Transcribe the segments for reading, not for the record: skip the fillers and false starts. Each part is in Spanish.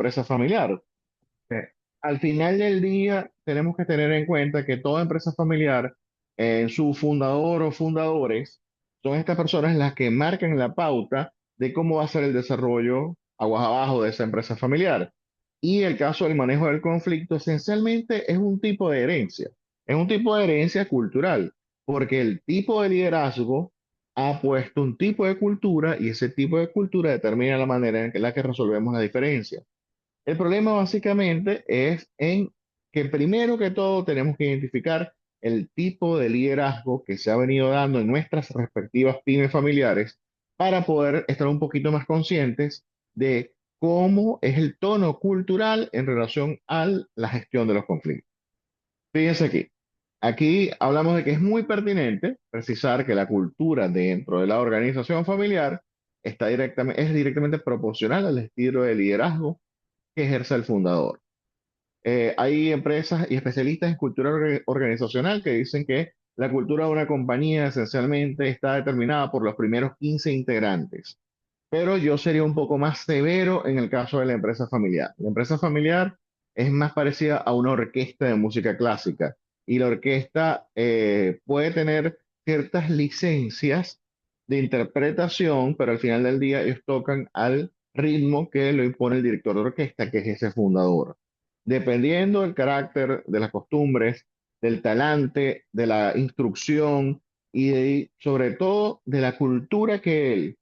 empresa familiar. Eh, Al final del día, tenemos que tener en cuenta que toda empresa familiar, su fundador o fundadores, son estas personas las que marcan la pauta de cómo va a ser el desarrollo aguas abajo de esa empresa familiar. Y el caso del manejo del conflicto, esencialmente es un tipo de herencia, es un tipo de herencia cultural, porque el tipo de liderazgo ha puesto un tipo de cultura y ese tipo de cultura determina la manera en la que resolvemos la diferencia. El problema básicamente es en que primero que todo tenemos que identificar el tipo de liderazgo que se ha venido dando en nuestras respectivas pymes familiares para poder estar un poquito más conscientes de cómo es el tono cultural en relación a la gestión de los conflictos. Fíjense aquí. Aquí hablamos de que es muy pertinente precisar que la cultura dentro de la organización familiar es directamente proporcional al estilo de liderazgo que ejerce el fundador. Hay empresas y especialistas en cultura organizacional que dicen que la cultura de una compañía esencialmente está determinada por los primeros 15 integrantes, pero yo sería un poco más severo en el caso de la empresa familiar. La empresa familiar es más parecida a una orquesta de música clásica y la orquesta puede tener ciertas licencias de interpretación, pero al final del día ellos tocan al ritmo que lo impone el director de orquesta, que es ese fundador. Dependiendo del carácter, de las costumbres, del talante, de la instrucción sobre todo de la cultura que él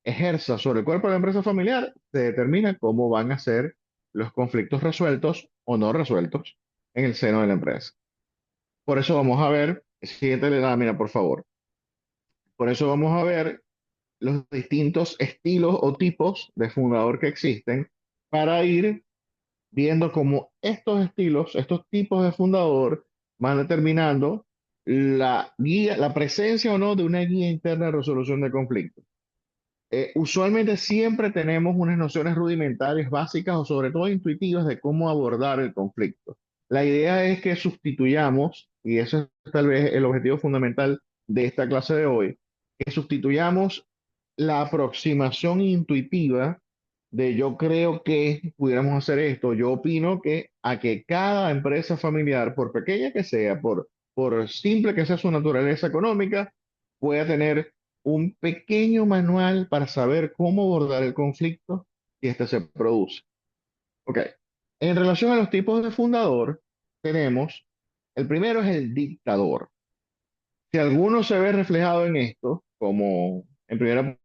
ejerza sobre el cuerpo de la empresa familiar, se determina cómo van a ser los conflictos resueltos o no resueltos en el seno de la empresa. Por eso vamos a ver, siguiente lámina, por favor. Por eso vamos a ver los distintos estilos o tipos de fundador que existen para ir viendo cómo estos estilos, estos tipos de fundador van determinando la guía, la presencia o no de una guía interna de resolución de conflictos. Usualmente siempre tenemos unas nociones rudimentarias, básicas o sobre todo intuitivas de cómo abordar el conflicto. La idea es que sustituyamos, y eso es tal vez el objetivo fundamental de esta clase de hoy, que sustituyamos la aproximación intuitiva de yo creo que pudiéramos hacer esto, yo opino que a que cada empresa familiar, por pequeña que sea, por simple que sea su naturaleza económica, pueda tener un pequeño manual para saber cómo abordar el conflicto si este se produce. Ok, en relación a los tipos de fundador, tenemos, el primero es el dictador. Si alguno se ve reflejado en esto, como en primera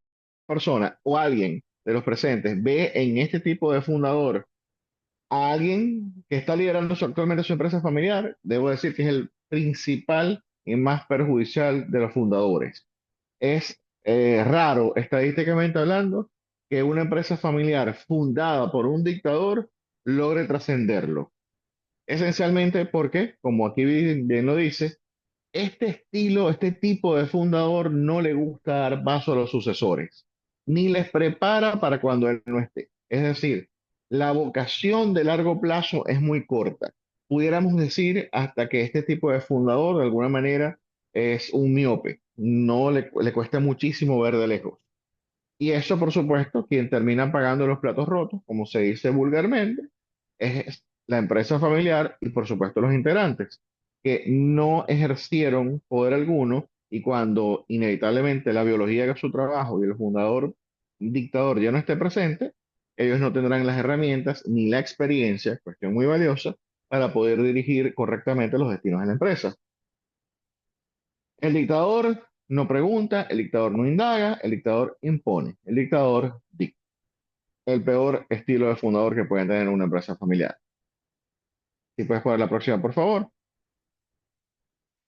persona, o alguien de los presentes ve en este tipo de fundador a alguien que está liderando actualmente su empresa familiar, debo decir que es el principal y más perjudicial de los fundadores. Es raro, estadísticamente hablando, que una empresa familiar fundada por un dictador logre trascenderlo. Esencialmente porque, como aquí bien lo dice, este estilo, este tipo de fundador no le gusta dar paso a los sucesores, ni les prepara para cuando él no esté. Es decir, la vocación de largo plazo es muy corta. Pudiéramos decir hasta que este tipo de fundador, de alguna manera, es un miope. No le cuesta muchísimo ver de lejos. Y eso, por supuesto, quien termina pagando los platos rotos, como se dice vulgarmente, es la empresa familiar y, por supuesto, los integrantes, que no ejercieron poder alguno y cuando inevitablemente la biología haga su trabajo y el fundador dictador ya no esté presente, ellos no tendrán las herramientas ni la experiencia, cuestión muy valiosa, para poder dirigir correctamente los destinos de la empresa. El dictador no pregunta, el dictador no indaga, el dictador impone, el dictador dicta. El peor estilo de fundador que puede tener una empresa familiar. Si puedes poner la próxima, por favor.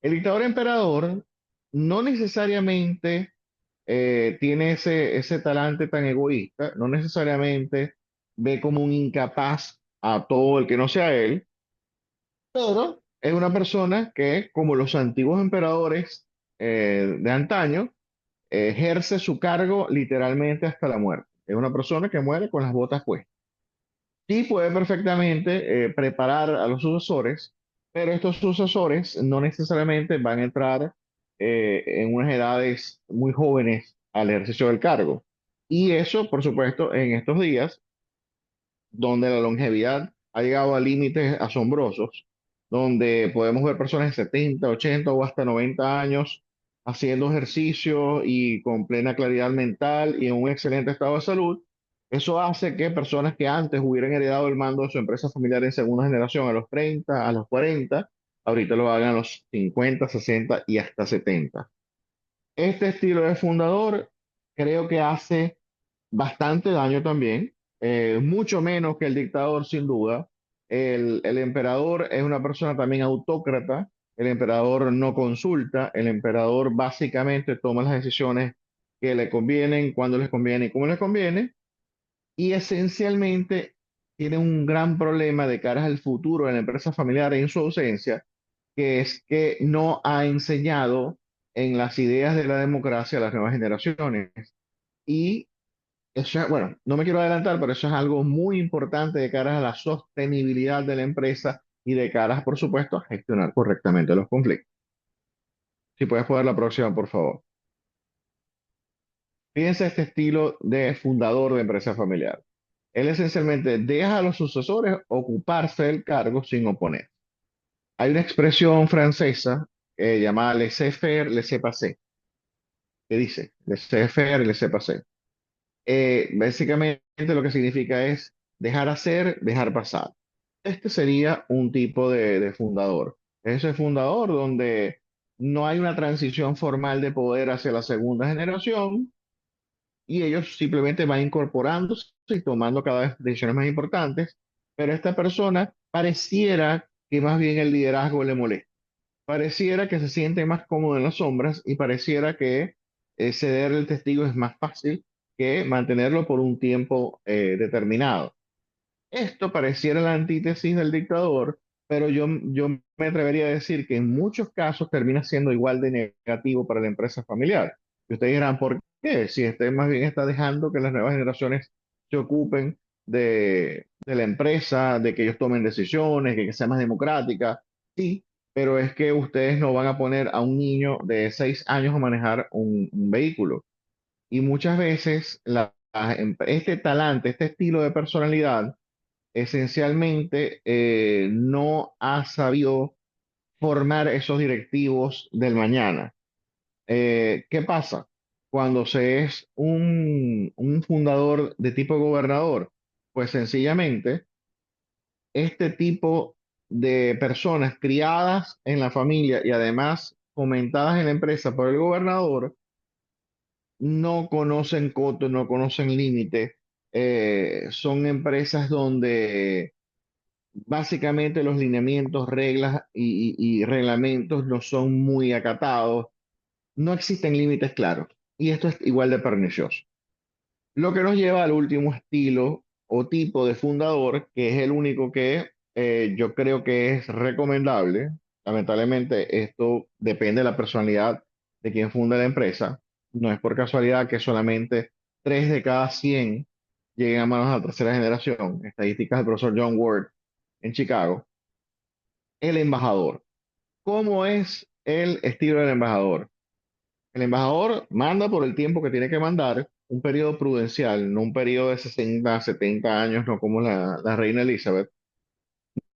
El dictador emperador no necesariamente tiene ese talante tan egoísta, no necesariamente ve como un incapaz a todo el que no sea él, pero es una persona que, como los antiguos emperadores de antaño, ejerce su cargo literalmente hasta la muerte. Es una persona que muere con las botas puestas. Sí puede perfectamente preparar a los sucesores, pero estos sucesores no necesariamente van a entrar en unas edades muy jóvenes al ejercicio del cargo. Y eso, por supuesto, en estos días donde la longevidad ha llegado a límites asombrosos, donde podemos ver personas de 70, 80 o hasta 90 años haciendo ejercicio y con plena claridad mental y en un excelente estado de salud. Eso hace que personas que antes hubieran heredado el mando de su empresa familiar en segunda generación a los 30, a los 40, ahorita lo hagan a los 50, 60 y hasta 70. Este estilo de fundador creo que hace bastante daño también, mucho menos que el dictador sin duda. El emperador es una persona también autócrata, el emperador no consulta, el emperador básicamente toma las decisiones que le convienen, cuando les conviene y cómo les conviene, y esencialmente tiene un gran problema de cara al futuro de la empresa familiar en su ausencia, que es que no ha enseñado en las ideas de la democracia a las nuevas generaciones. Y eso, bueno, no me quiero adelantar, pero eso es algo muy importante de cara a la sostenibilidad de la empresa y de cara, por supuesto, a gestionar correctamente los conflictos. Si puedes poner la próxima, por favor. Fíjense este estilo de fundador de empresa familiar. Él esencialmente deja a los sucesores ocuparse del cargo sin oponer. Hay una expresión francesa llamada laissez-faire, laissez-passer, que dice laissez-faire, laissez-passer. Básicamente lo que significa es dejar hacer, dejar pasar. Este sería un tipo de fundador. Ese fundador donde no hay una transición formal de poder hacia la segunda generación y ellos simplemente van incorporándose y tomando cada vez decisiones más importantes, pero esta persona pareciera que más bien el liderazgo le molesta. Pareciera que se siente más cómodo en las sombras y pareciera que ceder el testigo es más fácil que mantenerlo por un tiempo determinado. Esto pareciera la antítesis del dictador, pero yo me atrevería a decir que en muchos casos termina siendo igual de negativo para la empresa familiar. Y ustedes dirán, ¿por qué? Si este más bien está dejando que las nuevas generaciones se ocupen de la empresa, de que ellos tomen decisiones, que sea más democrática. Sí, pero es que ustedes no van a poner a un niño de 6 años a manejar un vehículo. Y muchas veces este talante, este estilo de personalidad, esencialmente no ha sabido formar esos directivos del mañana. ¿Qué pasa? Cuando se es un fundador de tipo gobernador, pues sencillamente este tipo de personas criadas en la familia y además fomentadas en la empresa por el gobernador, no conocen coto, no conocen límite. Son empresas donde básicamente los lineamientos, reglas y reglamentos no son muy acatados, no existen límites claros y esto es igual de pernicioso. Lo que nos lleva al último estilo o tipo de fundador, que es el único que yo creo que es recomendable. Lamentablemente esto depende de la personalidad de quien funda la empresa. No es por casualidad que solamente 3 de cada 100 lleguen a manos de la tercera generación. Estadísticas del profesor John Ward en Chicago. El embajador. ¿Cómo es el estilo del embajador? El embajador manda por el tiempo que tiene que mandar, un periodo prudencial, no un periodo de 60, 70 años, no como la reina Elizabeth.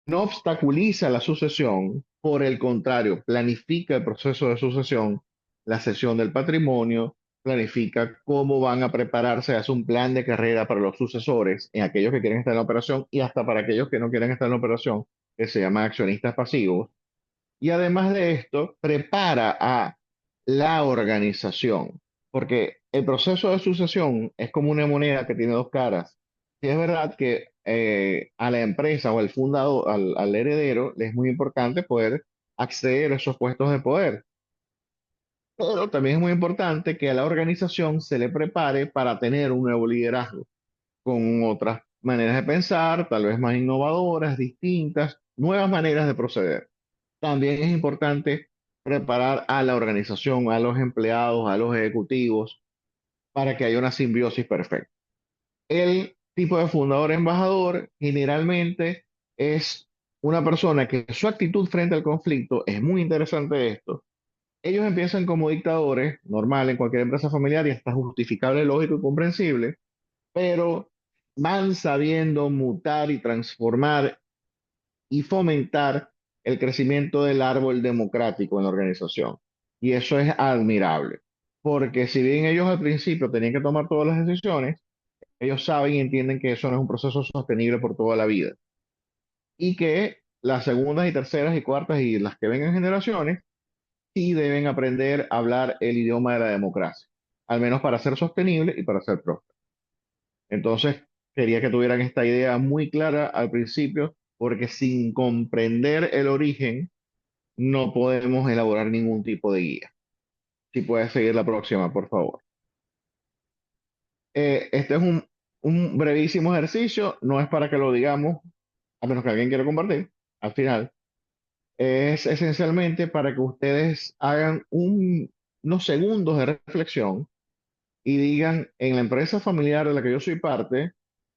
No obstaculiza la sucesión, por el contrario, planifica el proceso de sucesión, la cesión del patrimonio, planifica cómo van a prepararse, hace un plan de carrera para los sucesores, en aquellos que quieren estar en la operación y hasta para aquellos que no quieren estar en la operación, que se llama accionistas pasivos. Y además de esto, prepara a la organización, porque el proceso de sucesión es como una moneda que tiene dos caras. Si es verdad que a la empresa o al fundador, al heredero, le es muy importante poder acceder a esos puestos de poder, pero también es muy importante que a la organización se le prepare para tener un nuevo liderazgo, con otras maneras de pensar, tal vez más innovadoras, distintas, nuevas maneras de proceder. También es importante preparar a la organización, a los empleados, a los ejecutivos, para que haya una simbiosis perfecta. El tipo de fundador embajador generalmente es una persona que su actitud frente al conflicto es muy interesante esto. Ellos empiezan como dictadores, normal en cualquier empresa familiar y hasta justificable, lógico y comprensible, pero van sabiendo mutar y transformar y fomentar el crecimiento del árbol democrático en la organización. Y eso es admirable, porque si bien ellos al principio tenían que tomar todas las decisiones, ellos saben y entienden que eso no es un proceso sostenible por toda la vida y que las segundas y terceras y cuartas y las que vengan generaciones sí deben aprender a hablar el idioma de la democracia, al menos para ser sostenible y para ser próspero. Entonces, quería que tuvieran esta idea muy clara al principio, porque sin comprender el origen, no podemos elaborar ningún tipo de guía. Si puedes seguir la próxima, por favor. Este es un brevísimo ejercicio, no es para que lo digamos, a menos que alguien quiera compartir, al final. Es esencialmente para que ustedes hagan unos segundos de reflexión y digan, en la empresa familiar de la que yo soy parte,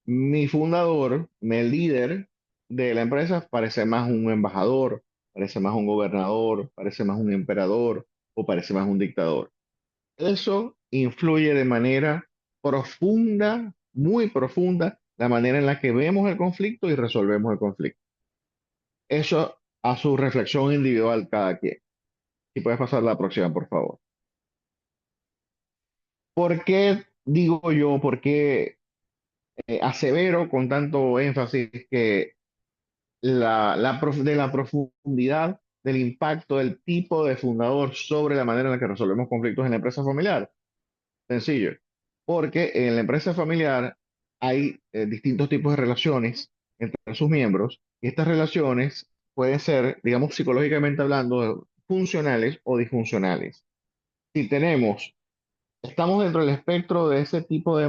mi fundador, mi líder de la empresa parece más un embajador, parece más un gobernador, parece más un emperador o parece más un dictador. Eso influye de manera profunda, muy profunda, la manera en la que vemos el conflicto y resolvemos el conflicto. Eso a su reflexión individual cada quien. Si puedes pasar la próxima, por favor. ¿Por qué digo yo, por qué asevero con tanto énfasis que de la profundidad del impacto del tipo de fundador sobre la manera en la que resolvemos conflictos en la empresa familiar? Sencillo, porque en la empresa familiar hay distintos tipos de relaciones entre sus miembros y estas relaciones pueden ser, digamos, psicológicamente hablando, funcionales o disfuncionales. Si tenemos Estamos dentro del espectro de ese tipo de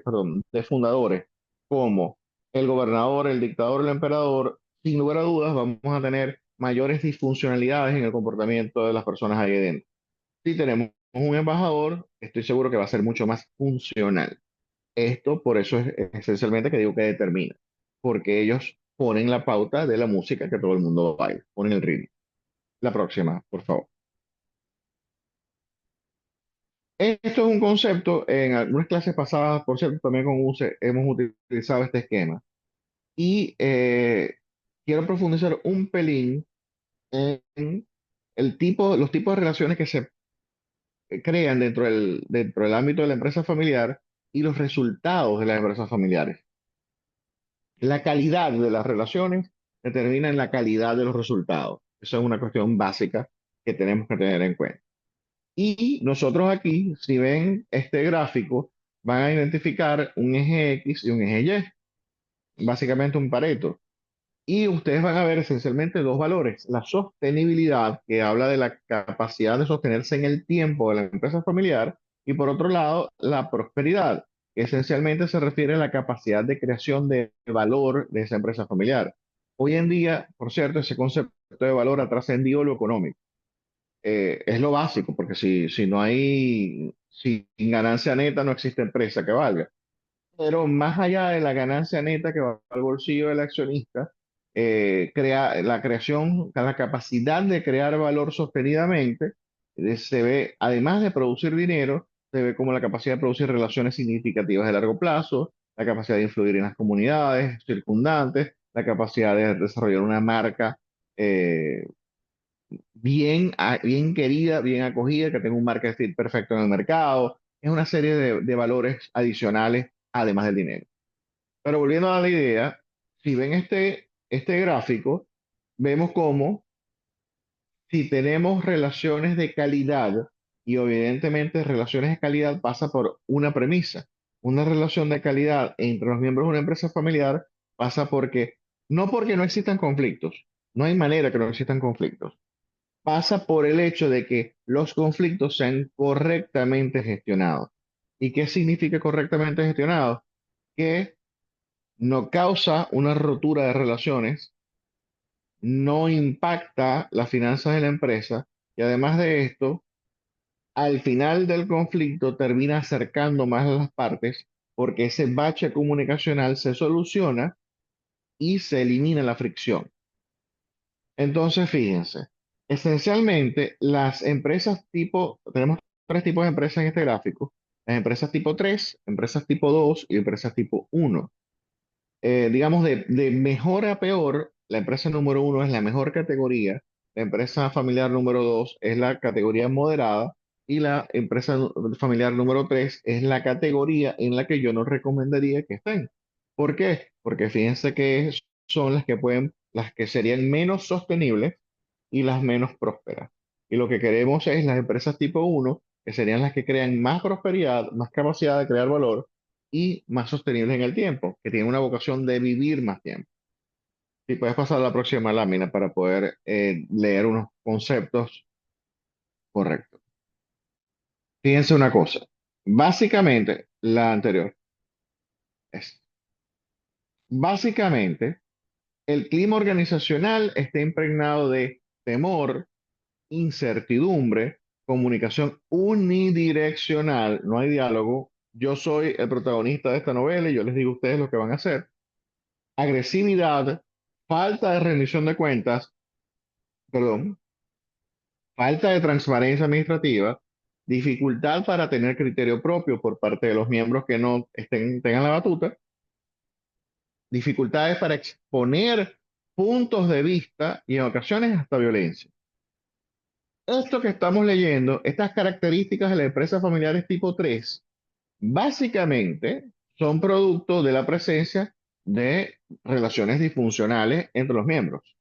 perdón, de fundadores, como el gobernador, el dictador, el emperador. Sin lugar a dudas, vamos a tener mayores disfuncionalidades en el comportamiento de las personas ahí dentro. Si tenemos un embajador, estoy seguro que va a ser mucho más funcional. Esto, por eso es esencialmente que digo que determina, porque ellos ponen la pauta de la música que todo el mundo baila, ponen el ritmo. La próxima, por favor. Esto es un concepto, en algunas clases pasadas, por cierto, también con UCE hemos utilizado este esquema. Y quiero profundizar un pelín en los tipos de relaciones que se crean dentro del ámbito de la empresa familiar y los resultados de las empresas familiares. La calidad de las relaciones determina en la calidad de los resultados. Eso es una cuestión básica que tenemos que tener en cuenta. Y nosotros aquí, si ven este gráfico, van a identificar un eje X y un eje Y, básicamente un Pareto. Y ustedes van a ver esencialmente dos valores. La sostenibilidad, que habla de la capacidad de sostenerse en el tiempo de la empresa familiar, y por otro lado, la prosperidad, que esencialmente se refiere a la capacidad de creación de valor de esa empresa familiar. Hoy en día, por cierto, ese concepto de valor ha trascendido lo económico. Es lo básico, porque si no hay, sin ganancia neta no existe empresa que valga. Pero más allá de la ganancia neta que va al bolsillo del accionista, la creación, la capacidad de crear valor sostenidamente, se ve, además de producir dinero, se ve como la capacidad de producir relaciones significativas de largo plazo, la capacidad de influir en las comunidades circundantes, la capacidad de desarrollar una marca eh, bien querida, bien acogida, que tenga un market fit perfecto en el mercado. Es una serie de valores adicionales además del dinero. Pero volviendo a la idea, si ven este gráfico, vemos cómo si tenemos relaciones de calidad, y evidentemente relaciones de calidad pasa por una premisa. Una relación de calidad entre los miembros de una empresa familiar pasa no porque no existan conflictos, no hay manera que no existan conflictos, pasa por el hecho de que los conflictos sean correctamente gestionados. ¿Y qué significa correctamente gestionados? Que no causa una rotura de relaciones, no impacta las finanzas de la empresa y además de esto, al final del conflicto termina acercando más a las partes porque ese bache comunicacional se soluciona y se elimina la fricción. Entonces, fíjense, esencialmente las empresas tenemos tres tipos de empresas en este gráfico. las empresas tipo 3, empresas tipo 2 y empresas tipo 1. Digamos, de mejor a peor, la empresa número 1 es la mejor categoría, la empresa familiar número 2 es la categoría moderada y la empresa familiar número 3 es la categoría en la que yo no recomendaría que estén. ¿Por qué? Porque fíjense que son las que serían menos sostenibles y las menos prósperas. Y lo que queremos es las empresas tipo 1, que serían las que crean más prosperidad, más capacidad de crear valor y más sostenibles en el tiempo, que tienen una vocación de vivir más tiempo. Si puedes pasar a la próxima lámina para poder leer unos conceptos correctos. Fíjense una cosa. Básicamente, la anterior es, básicamente, el clima organizacional está impregnado de temor, incertidumbre, comunicación unidireccional, no hay diálogo. Yo soy el protagonista de esta novela y yo les digo a ustedes lo que van a hacer. Agresividad, falta de rendición de cuentas, perdón, falta de transparencia administrativa, dificultad para tener criterio propio por parte de los miembros que no tengan la batuta, dificultades para exponer puntos de vista y en ocasiones hasta violencia. Esto que estamos leyendo, estas características de las empresas familiares tipo 3, básicamente son producto de la presencia de relaciones disfuncionales entre los miembros,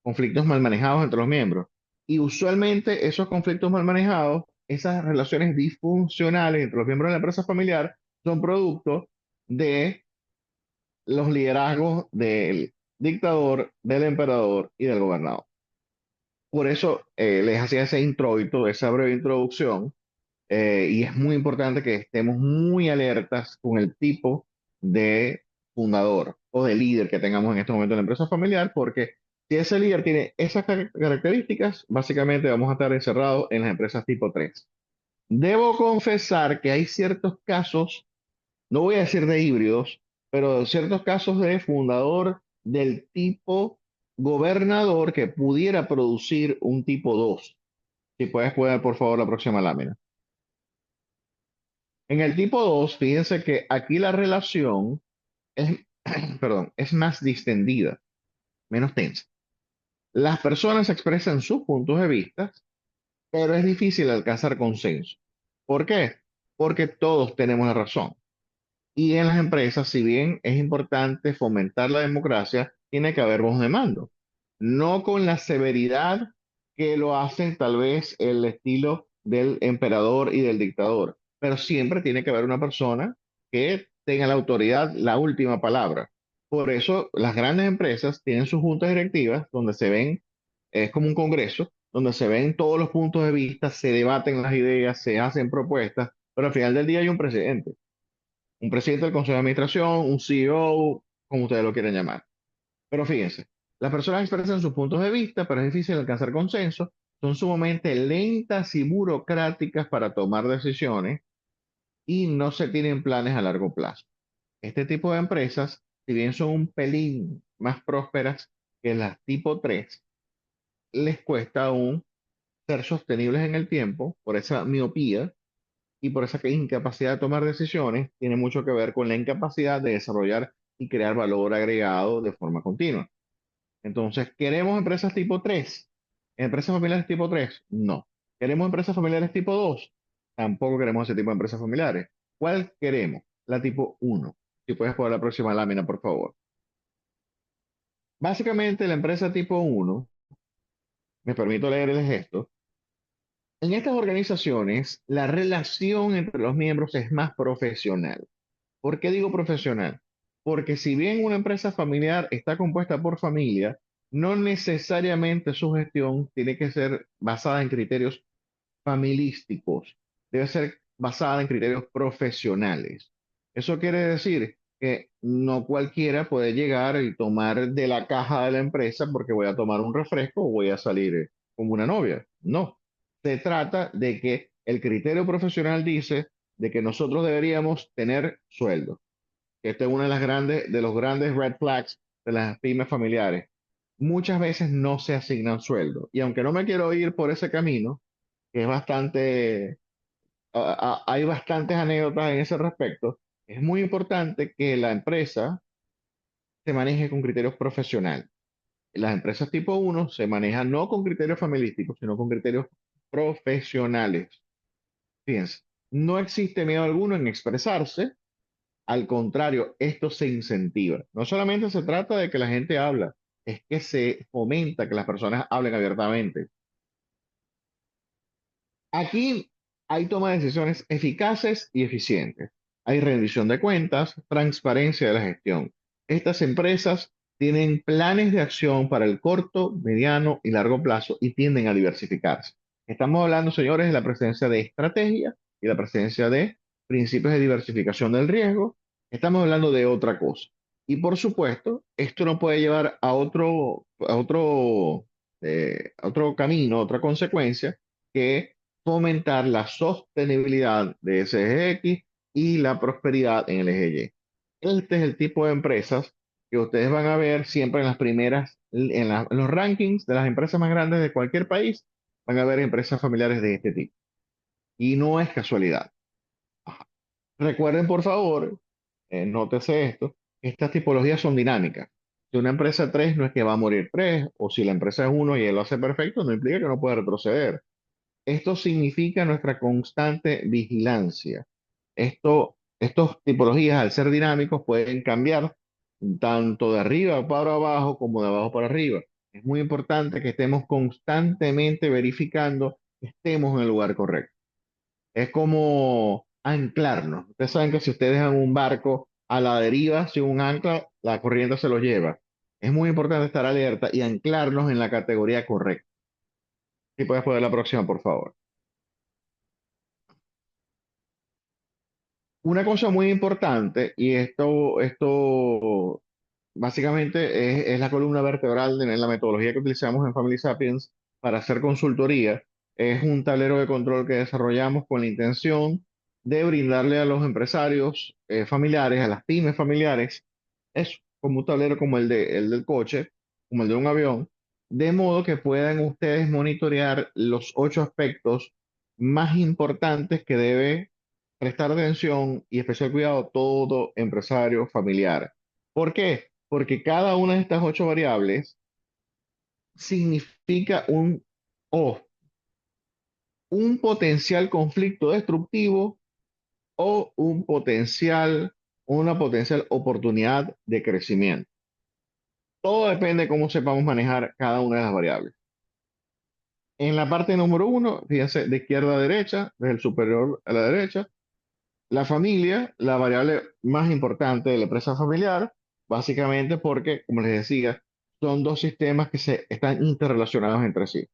conflictos mal manejados entre los miembros. Y usualmente esos conflictos mal manejados, esas relaciones disfuncionales entre los miembros de la empresa familiar, son producto de los liderazgos del dictador, del emperador y del gobernador. Por eso les hacía ese introito, esa breve introducción, y es muy importante que estemos muy alertas con el tipo de fundador o de líder que tengamos en este momento en la empresa familiar, porque si ese líder tiene esas características, básicamente vamos a estar encerrados en las empresas tipo 3. Debo confesar que hay ciertos casos, no voy a decir de híbridos, pero ciertos casos de fundador del tipo gobernador que pudiera producir un tipo 2. Si puedes poner por favor la próxima lámina. En el tipo 2, fíjense que aquí la relación es, perdón, es más distendida, menos tensa. Las personas expresan sus puntos de vista, pero es difícil alcanzar consenso. ¿Por qué? Porque todos tenemos la razón. Y en las empresas, si bien es importante fomentar la democracia, tiene que haber voz de mando. No con la severidad que lo hacen tal vez el estilo del emperador y del dictador, pero siempre tiene que haber una persona que tenga la autoridad, la última palabra. Por eso las grandes empresas tienen sus juntas directivas donde se ven, es como un congreso, donde se ven todos los puntos de vista, se debaten las ideas, se hacen propuestas, pero al final del día hay un presidente del consejo de administración, un CEO, como ustedes lo quieran llamar. Pero fíjense, las personas expresan sus puntos de vista, pero es difícil alcanzar consenso, son sumamente lentas y burocráticas para tomar decisiones y no se tienen planes a largo plazo. Este tipo de empresas, si bien son un pelín más prósperas que las tipo 3, les cuesta aún ser sostenibles en el tiempo por esa miopía y por esa incapacidad de tomar decisiones tiene mucho que ver con la incapacidad de desarrollar y crear valor agregado de forma continua. Entonces, ¿queremos empresas tipo 3? ¿Empresas familiares tipo 3? No. ¿Queremos empresas familiares tipo 2? Tampoco queremos ese tipo de empresas familiares. ¿Cuál queremos? La tipo 1. Si puedes poner la próxima lámina, por favor. Básicamente, la empresa tipo 1, me permito leerles esto. En estas organizaciones, la relación entre los miembros es más profesional. ¿Por qué digo profesional? Porque si bien una empresa familiar está compuesta por familia, no necesariamente su gestión tiene que ser basada en criterios familisticos, debe ser basada en criterios profesionales. Eso quiere decir que no cualquiera puede llegar y tomar de la caja de la empresa porque voy a tomar un refresco o voy a salir como una novia. No, se trata de que el criterio profesional dice de que nosotros deberíamos tener sueldo, que esta es una de las grandes, de los grandes red flags de las pymes familiares. Muchas veces no se asignan sueldo. Y aunque no me quiero ir por ese camino, que es bastante hay bastantes anécdotas en ese respecto. Es muy importante que la empresa se maneje con criterios profesionales. Las empresas tipo uno se manejan no con criterios familiísticos, sino con criterios profesionales. Fíjense, no existe miedo alguno en expresarse, al contrario, esto se incentiva. No solamente se trata de que la gente habla, es que se fomenta que las personas hablen abiertamente. Aquí hay toma de decisiones eficaces y eficientes. Hay rendición de cuentas, transparencia de la gestión. Estas empresas tienen planes de acción para el corto, mediano y largo plazo y tienden a diversificarse. Estamos hablando, señores, de la presencia de estrategia y la presencia de principios de diversificación del riesgo. Estamos hablando de otra cosa. Y por supuesto, esto no puede llevar a otro camino, otra consecuencia, que fomentar la sostenibilidad de ese eje X y la prosperidad en el eje Y. Este es el tipo de empresas que ustedes van a ver siempre en las primeras, en los rankings de las empresas más grandes de cualquier país, van a ver empresas familiares de este tipo. Y no es casualidad. Recuerden, por favor, nótese esto, estas tipologías son dinámicas. Si una empresa es 3, no es que va a morir 3, o si la empresa es uno y él lo hace perfecto, no implica que no pueda retroceder. Esto significa nuestra constante vigilancia. Estos tipologías, al ser dinámicos, pueden cambiar tanto de arriba para abajo como de abajo para arriba. Es muy importante que estemos constantemente verificando que estemos en el lugar correcto. Es como anclarnos. Ustedes saben que si ustedes dejan un barco a la deriva sin un ancla, la corriente se lo lleva. Es muy importante estar alerta y anclarnos en la categoría correcta. Si puedes poner la próxima, por favor. Una cosa muy importante, y esto básicamente es la columna vertebral de la metodología que utilizamos en Family Sapiens para hacer consultoría, es un tablero de control que desarrollamos con la intención de brindarle a los empresarios familiares, a las pymes familiares, es como un tablero como el del coche, como el de un avión, de modo que puedan ustedes monitorear los 8 aspectos más importantes que debe prestar atención y especial cuidado todo empresario familiar. ¿Por qué? Porque cada una de estas 8 variables significa o un potencial conflicto destructivo o una potencial oportunidad de crecimiento. Todo depende de cómo sepamos manejar cada una de las variables. En la parte número uno, fíjense, de izquierda a derecha, desde el superior a la derecha, la familia, la variable más importante de la empresa familiar, básicamente porque, como les decía, son dos sistemas que se están interrelacionados entre sí.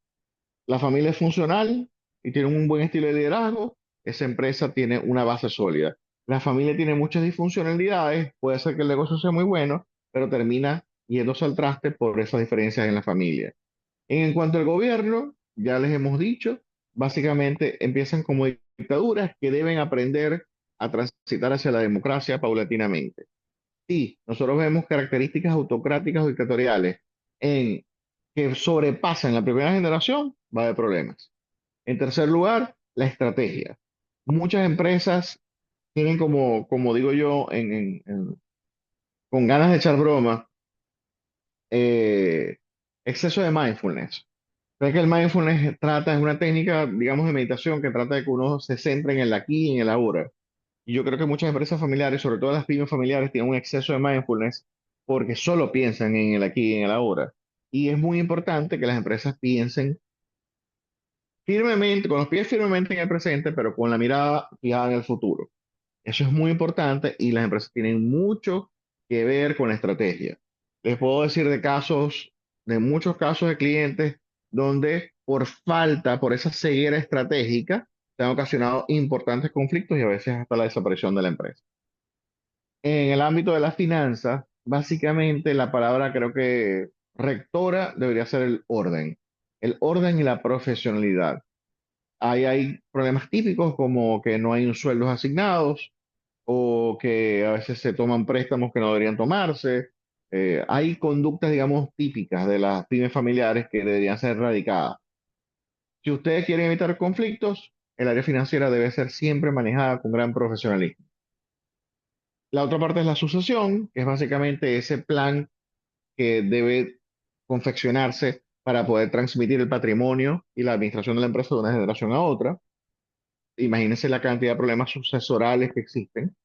La familia es funcional y tiene un buen estilo de liderazgo, esa empresa tiene una base sólida. La familia tiene muchas disfuncionalidades, puede ser que el negocio sea muy bueno, pero termina yéndose al traste por esas diferencias en la familia. En cuanto al gobierno, ya les hemos dicho, básicamente empiezan como dictaduras que deben aprender a transitar hacia la democracia paulatinamente. Sí, nosotros vemos características autocráticas o dictatoriales en que sobrepasan la primera generación, va a haber problemas. En tercer lugar, la estrategia. Muchas empresas tienen como digo yo, con ganas de echar broma, eh, exceso de mindfulness. Creo que el mindfulness trata, es una técnica, digamos, de meditación que trata de que uno se centre en el aquí y en el ahora. Y yo creo que muchas empresas familiares, sobre todo las pymes familiares, tienen un exceso de mindfulness porque solo piensan en el aquí y en el ahora. Y es muy importante que las empresas piensen firmemente, con los pies firmemente en el presente, pero con la mirada fijada en el futuro. Eso es muy importante y las empresas tienen mucho que ver con la estrategia. Les puedo decir de muchos casos de clientes donde por falta, por esa ceguera estratégica, se han ocasionado importantes conflictos y a veces hasta la desaparición de la empresa. En el ámbito de las finanzas, básicamente la palabra creo que rectora debería ser el orden y la profesionalidad. Ahí hay problemas típicos como que no hay sueldos asignados, o que a veces se toman préstamos que no deberían tomarse. Hay conductas, digamos, típicas de las pymes familiares que deberían ser erradicadas. Si ustedes quieren evitar conflictos, el área financiera debe ser siempre manejada con gran profesionalismo. La otra parte es la sucesión, que es básicamente ese plan que debe confeccionarse para poder transmitir el patrimonio y la administración de la empresa de una generación a otra. Imagínense la cantidad de problemas sucesorales que existen.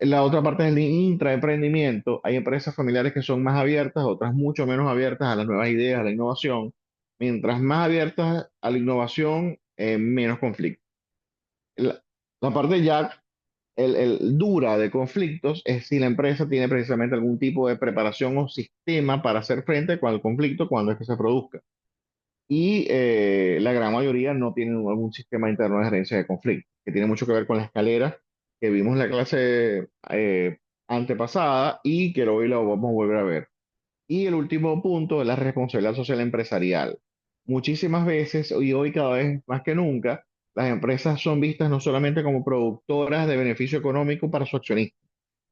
La otra parte es el intraemprendimiento. Hay empresas familiares que son más abiertas, otras mucho menos abiertas a las nuevas ideas, a la innovación. Mientras más abiertas a la innovación, menos conflicto. La, la parte ya dura de conflictos es si la empresa tiene precisamente algún tipo de preparación o sistema para hacer frente con el conflicto cuando es que se produzca. Y la gran mayoría no tienen algún sistema interno de gerencia de conflictos, que tiene mucho que ver con la escalera que vimos en la clase antepasada y que hoy lo vamos a volver a ver. Y el último punto es la responsabilidad social empresarial. Muchísimas veces, y hoy cada vez más que nunca, las empresas son vistas no solamente como productoras de beneficio económico para su accionista,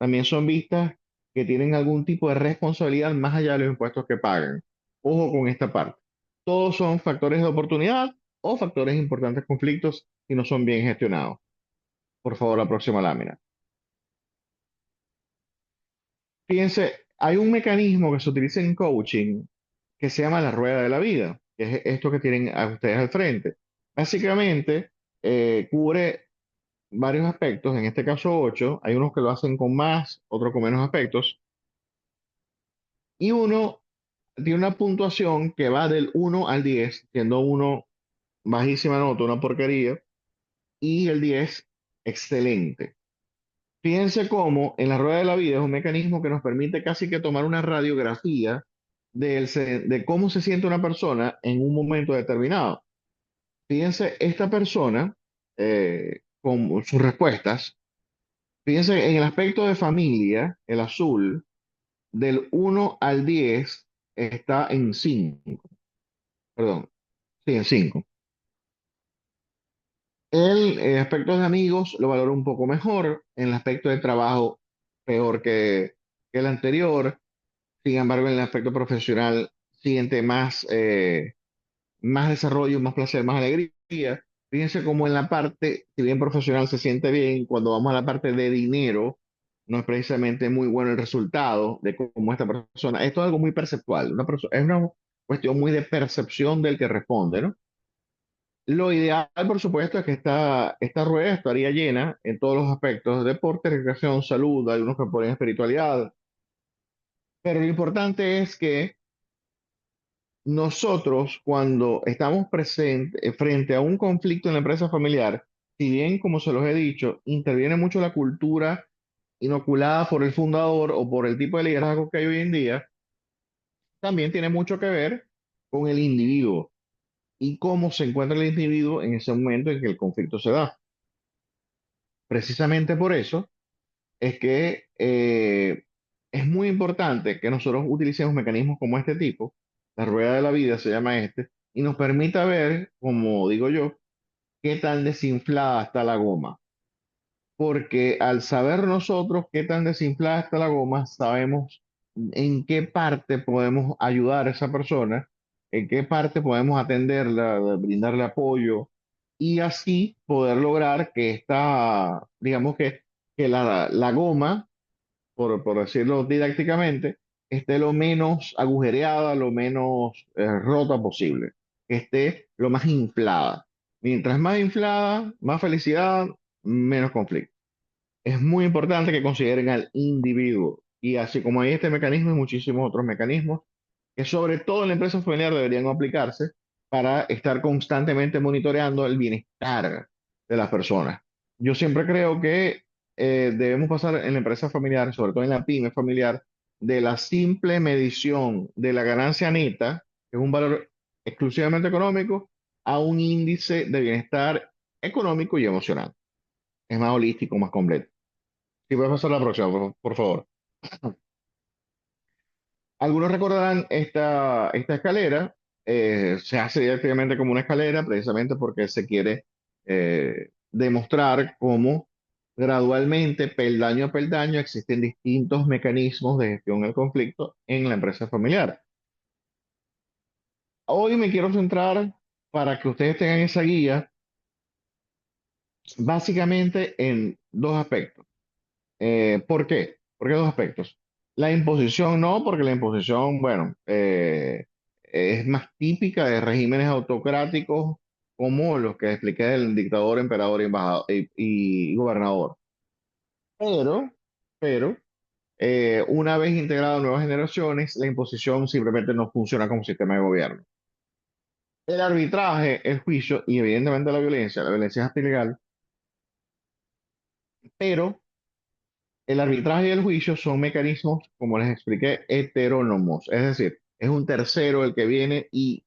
también son vistas que tienen algún tipo de responsabilidad más allá de los impuestos que pagan. Ojo con esta parte. Todos son factores de oportunidad o factores de importantes conflictos si no son bien gestionados. Por favor, la próxima lámina. Fíjense, hay un mecanismo que se utiliza en coaching que se llama la rueda de la vida, que es esto que tienen a ustedes al frente. Básicamente, cubre varios aspectos, en este caso 8, hay unos que lo hacen con más, otros con menos aspectos, y uno tiene una puntuación que va del 1 al 10, siendo uno bajísima nota, una porquería, y el 10 excelente. Fíjense cómo en la rueda de la vida es un mecanismo que nos permite casi que tomar una radiografía de cómo se siente una persona en un momento determinado. Fíjense, esta persona, con sus respuestas, fíjense en el aspecto de familia, el azul, del 1 al 10 está en 5, perdón, sí, en 5. El aspecto de amigos lo valoro un poco mejor, en el aspecto de trabajo peor que el anterior. Sin embargo, en el aspecto profesional siente más desarrollo, más placer, más alegría. Fíjense cómo en la parte, si bien profesional se siente bien, cuando vamos a la parte de dinero, no es precisamente muy bueno el resultado de cómo esta persona. Esto es algo muy perceptual, es una cuestión muy de percepción del que responde, ¿no? Lo ideal, por supuesto, es que esta rueda estaría llena en todos los aspectos: deporte, recreación, salud, algunos que ponen espiritualidad, pero lo importante es que nosotros, cuando estamos presentes frente a un conflicto en la empresa familiar, si bien, como se los he dicho, interviene mucho la cultura inoculada por el fundador o por el tipo de liderazgo que hay hoy en día, también tiene mucho que ver con el individuo y cómo se encuentra el individuo en ese momento en que el conflicto se da. Precisamente por eso es que es muy importante que nosotros utilicemos mecanismos como este tipo, la rueda de la vida se llama este, y nos permita ver, como digo yo, qué tan desinflada está la goma. Porque al saber nosotros qué tan desinflada está la goma, sabemos en qué parte podemos ayudar a esa persona, en qué parte podemos atenderla, brindarle apoyo y así poder lograr que esta, digamos que la goma, por decirlo didácticamente, esté lo menos agujereada, lo menos rota posible, que esté lo más inflada. Mientras más inflada, más felicidad, menos conflicto. Es muy importante que consideren al individuo. Y así como hay este mecanismo y muchísimos otros mecanismos que sobre todo en la empresa familiar deberían aplicarse para estar constantemente monitoreando el bienestar de las personas. Yo siempre creo que debemos pasar en la empresa familiar, sobre todo en la pyme familiar, de la simple medición de la ganancia neta, que es un valor exclusivamente económico, a un índice de bienestar económico y emocional. Es más holístico, más completo. Si puedes pasar a la próxima, por favor. Algunos recordarán esta escalera. Se hace directamente como una escalera precisamente porque se quiere demostrar cómo gradualmente, peldaño a peldaño, existen distintos mecanismos de gestión del conflicto en la empresa familiar. Hoy me quiero centrar para que ustedes tengan esa guía básicamente en dos aspectos. ¿Por qué? ¿Por qué dos aspectos? La imposición no, porque la imposición, bueno, es más típica de regímenes autocráticos como los que expliqué del dictador, emperador y, y gobernador. Pero, pero, una vez integrado nuevas generaciones, la imposición simplemente no funciona como sistema de gobierno. El arbitraje, el juicio y evidentemente la violencia es ilegal, pero el arbitraje y el juicio son mecanismos, como les expliqué, heterónomos. Es decir, es un tercero el que viene y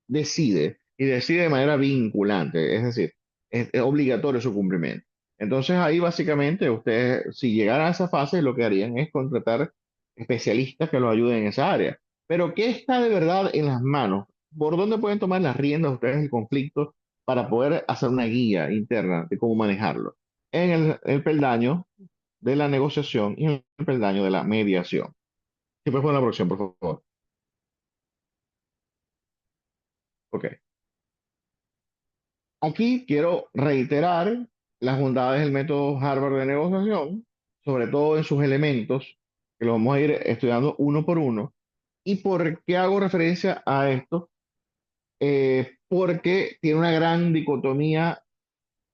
decide de manera vinculante, es decir, es obligatorio su cumplimiento. Entonces ahí básicamente ustedes, si llegaran a esa fase, lo que harían es contratar especialistas que los ayuden en esa área. Pero ¿qué está de verdad en las manos? ¿Por dónde pueden tomar las riendas ustedes del conflicto para poder hacer una guía interna de cómo manejarlo? En el peldaño de la negociación y en el peldaño de la mediación. Si puedes poner la próxima, por favor. Ok. Aquí quiero reiterar las bondades del método Harvard de negociación, sobre todo en sus elementos, que lo vamos a ir estudiando uno por uno. ¿Y por qué hago referencia a esto? Porque tiene una gran dicotomía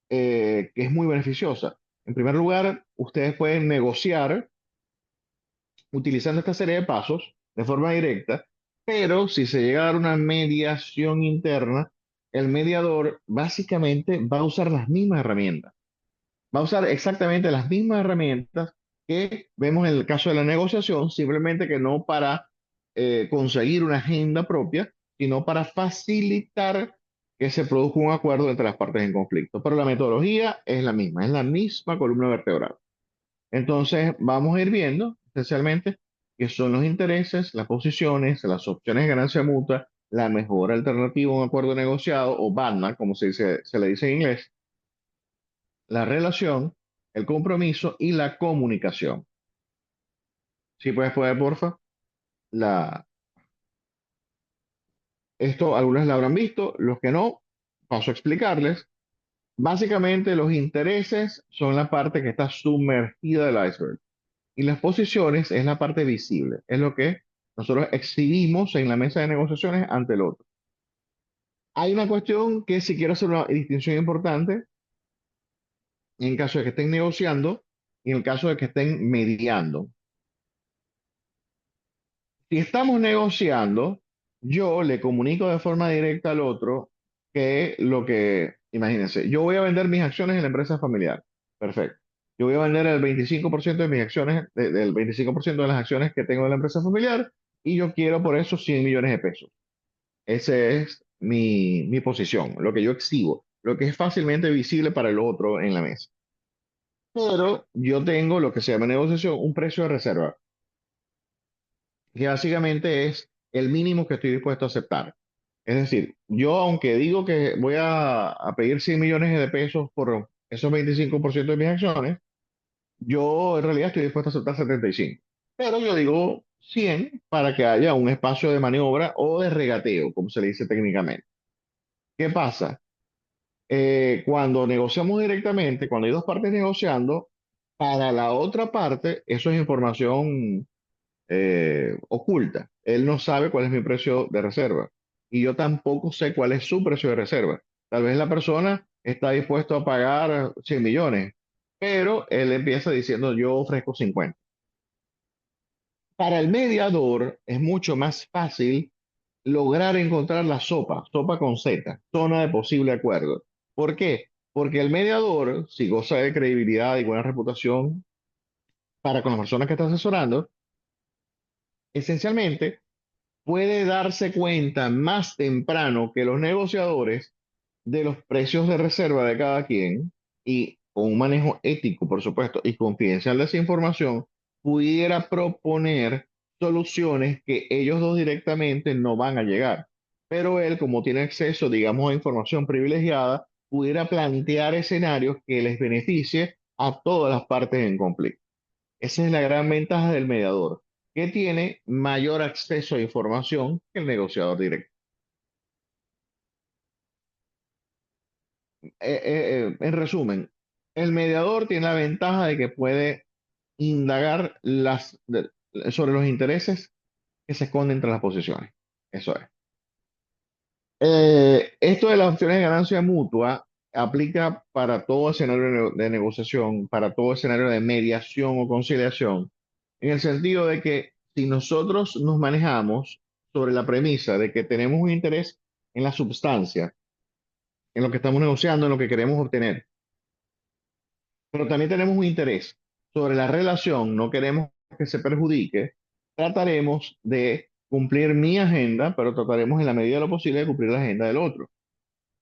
que es muy beneficiosa. En primer lugar, ustedes pueden negociar utilizando esta serie de pasos de forma directa, pero si se llega a dar una mediación interna, el mediador básicamente va a usar las mismas herramientas, va a usar exactamente las mismas herramientas que vemos en el caso de la negociación, simplemente que no para conseguir una agenda propia, sino para facilitar que se produzca un acuerdo entre las partes en conflicto. Pero la metodología es la misma columna vertebral. Entonces, vamos a ir viendo esencialmente qué son los intereses, las posiciones, las opciones de ganancia mutua, la mejor alternativa a un acuerdo negociado o BANA, como se le dice en inglés, la relación, el compromiso y la comunicación. Si puedes poner, porfa, la, esto algunos lo habrán visto, los que no, paso a explicarles. Básicamente, los intereses son la parte que está sumergida del iceberg. Y las posiciones es la parte visible, es lo que nosotros exhibimos en la mesa de negociaciones ante el otro. Hay una cuestión que si quiero hacer una distinción importante en caso de que estén negociando y en el caso de que estén mediando. Si estamos negociando, yo le comunico de forma directa al otro imagínense, yo voy a vender mis acciones en la empresa familiar. Perfecto. Yo voy a vender el 25% de mis acciones, del 25% de las acciones que tengo en la empresa familiar y yo quiero por eso 100 millones de pesos. Esa es mi posición, lo que yo exhibo, lo que es fácilmente visible para el otro en la mesa. Pero yo tengo lo que se llama en negociación un precio de reserva, que básicamente es el mínimo que estoy dispuesto a aceptar. Es decir, yo aunque digo que voy a pedir 100 millones de pesos por esos 25% de mis acciones, yo en realidad estoy dispuesto a aceptar 75. Pero yo digo 100 para que haya un espacio de maniobra o de regateo, como se le dice técnicamente. ¿Qué pasa? Cuando negociamos directamente, cuando hay dos partes negociando, para la otra parte, eso es información oculta. Él no sabe cuál es mi precio de reserva y yo tampoco sé cuál es su precio de reserva. Tal vez la persona está dispuesto a pagar 100 millones, pero él empieza diciendo yo ofrezco 50. Para el mediador es mucho más fácil lograr encontrar la sopa con Z, zona de posible acuerdo. ¿Por qué? Porque el mediador, si goza de credibilidad y buena reputación para con las personas que está asesorando, esencialmente puede darse cuenta más temprano que los negociadores de los precios de reserva de cada quien y con un manejo ético, por supuesto, y confidencial de esa información, pudiera proponer soluciones que ellos dos directamente no van a llegar. Pero él, como tiene acceso, digamos, a información privilegiada, pudiera plantear escenarios que les beneficie a todas las partes en conflicto. Esa es la gran ventaja del mediador, que tiene mayor acceso a información que el negociador directo. En resumen, el mediador tiene la ventaja de que puede indagar sobre los intereses que se esconden entre las posiciones. Eso es. Esto de las opciones de ganancia mutua aplica para todo escenario de negociación, para todo escenario de mediación o conciliación, en el sentido de que si nosotros nos manejamos sobre la premisa de que tenemos un interés en la substancia, en lo que estamos negociando, en lo que queremos obtener, pero también tenemos un interés sobre la relación, no queremos que se perjudique, trataremos de cumplir mi agenda, pero trataremos en la medida de lo posible de cumplir la agenda del otro.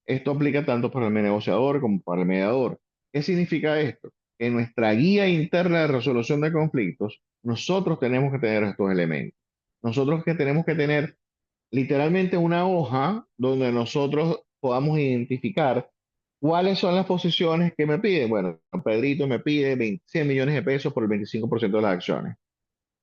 Esto aplica tanto para el negociador como para el mediador. ¿Qué significa esto? Que en nuestra guía interna de resolución de conflictos, nosotros tenemos que tener estos elementos. Nosotros que tenemos que tener literalmente una hoja donde nosotros podamos identificar cuáles son las posiciones que me piden. Bueno, Pedrito me pide 100 millones de pesos por el 25% de las acciones.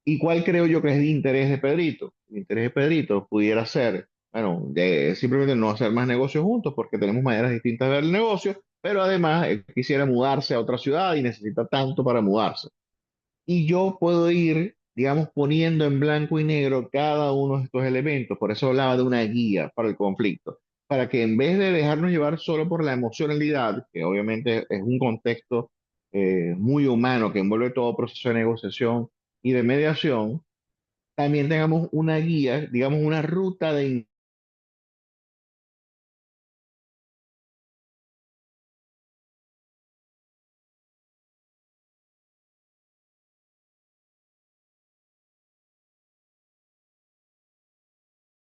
¿Y cuál creo yo que es el interés de Pedrito? El interés de Pedrito pudiera ser, bueno, de simplemente no hacer más negocios juntos porque tenemos maneras distintas de ver el negocio, pero además él quisiera mudarse a otra ciudad y necesita tanto para mudarse. Y yo puedo ir, digamos, poniendo en blanco y negro cada uno de estos elementos. Por eso hablaba de una guía para el conflicto, para que en vez de dejarnos llevar solo por la emocionalidad, que obviamente es un contexto muy humano que envuelve todo proceso de negociación y de mediación, también tengamos una guía, digamos, una ruta de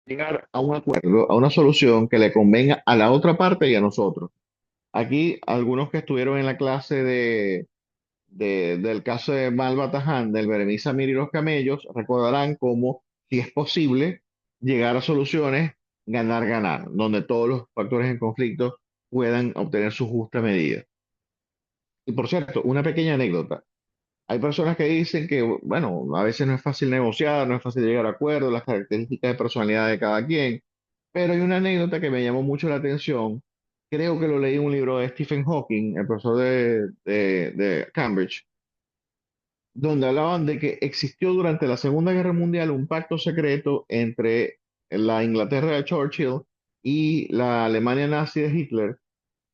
llegar a un acuerdo, a una solución que le convenga a la otra parte y a nosotros. Aquí, algunos que estuvieron en la clase del caso de Malva Taján, del Berenice Amir y los camellos, recordarán cómo, si es posible, llegar a soluciones ganar, ganar, donde todos los factores en conflicto puedan obtener su justa medida. Y por cierto, una pequeña anécdota. Hay personas que dicen que, bueno, a veces no es fácil negociar, no es fácil llegar a acuerdos, las características de personalidad de cada quien, pero hay una anécdota que me llamó mucho la atención. Creo que lo leí en un libro de Stephen Hawking, el profesor de Cambridge, donde hablaban de que existió durante la Segunda Guerra Mundial un pacto secreto entre la Inglaterra de Churchill y la Alemania nazi de Hitler,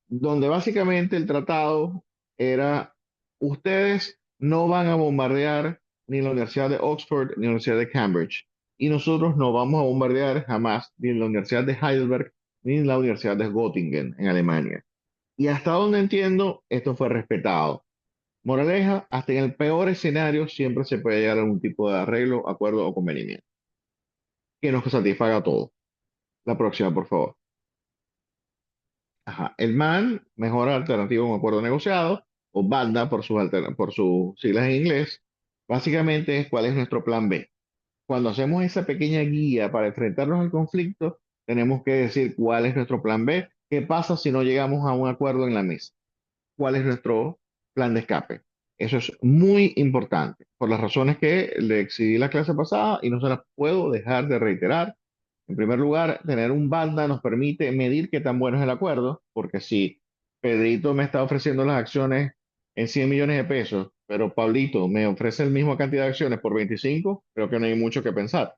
donde básicamente el tratado era, ustedes no van a bombardear ni la Universidad de Oxford ni la Universidad de Cambridge, y nosotros no vamos a bombardear jamás ni la Universidad de Heidelberg ni la Universidad de Göttingen en Alemania. Y hasta donde entiendo, esto fue respetado. Moraleja, hasta en el peor escenario siempre se puede llegar a algún tipo de arreglo, acuerdo o convenimiento que nos satisfaga a todos. La próxima, por favor. Ajá. El MAN, mejor alternativa a un acuerdo negociado, o BANDA por sus siglas en inglés, básicamente es cuál es nuestro plan B. Cuando hacemos esa pequeña guía para enfrentarnos al conflicto, tenemos que decir cuál es nuestro plan B, qué pasa si no llegamos a un acuerdo en la mesa, cuál es nuestro plan de escape. Eso es muy importante, por las razones que le exhibí la clase pasada y no se las puedo dejar de reiterar. En primer lugar, tener un banda nos permite medir qué tan bueno es el acuerdo, porque si Pedrito me está ofreciendo las acciones en 100 millones de pesos, pero Pablito me ofrece la misma cantidad de acciones por 25, creo que no hay mucho que pensar.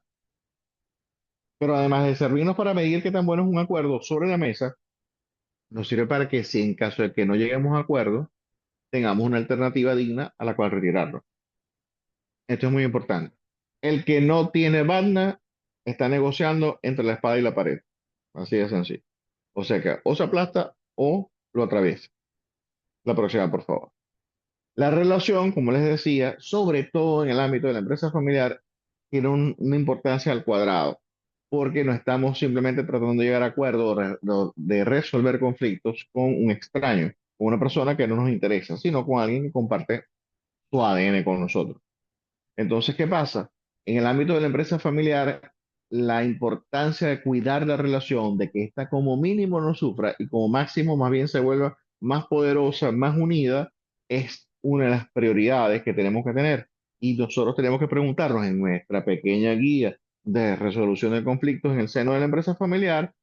Pero además de servirnos para medir qué tan bueno es un acuerdo sobre la mesa, nos sirve para que si en caso de que no lleguemos a acuerdo, tengamos una alternativa digna a la cual retirarlo. Esto es muy importante. El que no tiene banda está negociando entre la espada y la pared. Así de sencillo. O sea que o se aplasta o lo atraviesa. La próxima, por favor. La relación, como les decía, sobre todo en el ámbito de la empresa familiar, tiene una importancia al cuadrado, porque no estamos simplemente tratando de llegar a acuerdos de resolver conflictos con un extraño, con una persona que no nos interesa, sino con alguien que comparte su ADN con nosotros. Entonces, ¿qué pasa? En el ámbito de la empresa familiar, la importancia de cuidar la relación, de que ésta como mínimo no sufra y como máximo más bien se vuelva más poderosa, más unida, es una de las prioridades que tenemos que tener. Y nosotros tenemos que preguntarnos en nuestra pequeña guía de resolución de conflictos en el seno de la empresa familiar,